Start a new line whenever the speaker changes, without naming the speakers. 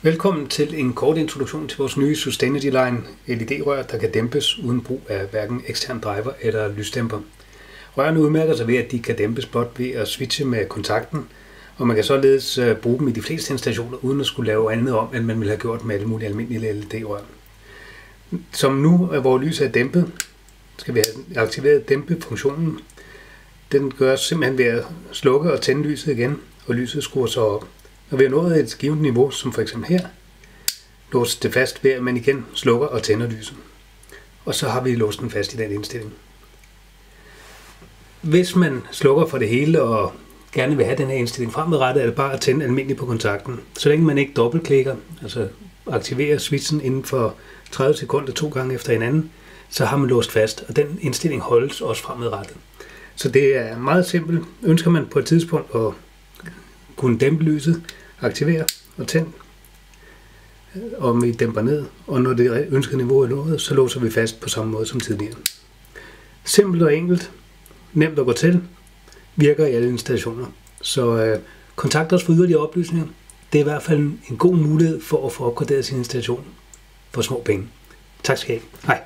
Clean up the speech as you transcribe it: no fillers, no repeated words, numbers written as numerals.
Velkommen til en kort introduktion til vores nye Sustainity Line LED-rør, der kan dæmpes uden brug af hverken ekstern driver eller lysdæmper. Rørene udmærker sig ved, at de kan dæmpes blot ved at switche med kontakten, og man kan således bruge dem i de fleste installationer, uden at skulle lave andet om, end man ville have gjort med alle mulige almindelige LED-rør. Som nu, hvor lyset er dæmpet, skal vi have aktiveret dæmpefunktionen. Den gøres simpelthen ved at slukke og tænde lyset igen, og lyset skruer sig op. Når vi har nået et givet niveau, som for eksempel her, låses det fast ved, at man igen slukker og tænder lyset. Og så har vi låst den fast i den indstilling. Hvis man slukker for det hele og gerne vil have den her indstilling fremadrettet, er det bare at tænde almindeligt på kontakten. Så længe man ikke dobbeltklikker, altså aktiverer switchen inden for 30 sekunder 2 gange efter hinanden, så har man låst fast, og den indstilling holdes også fremadrettet. Så det er meget simpelt. Ønsker man på et tidspunkt at kunne dæmpe lyset, aktivere og tænde, og vi dæmper ned, og når det ønskede niveau er nået, så låser vi fast på samme måde som tidligere. Simpelt og enkelt, nemt at gå til, virker i alle installationer. Så kontakt os for yderligere oplysninger. Det er i hvert fald en god mulighed for at få opgraderet sin installation for små penge. Tak skal I have. Hej.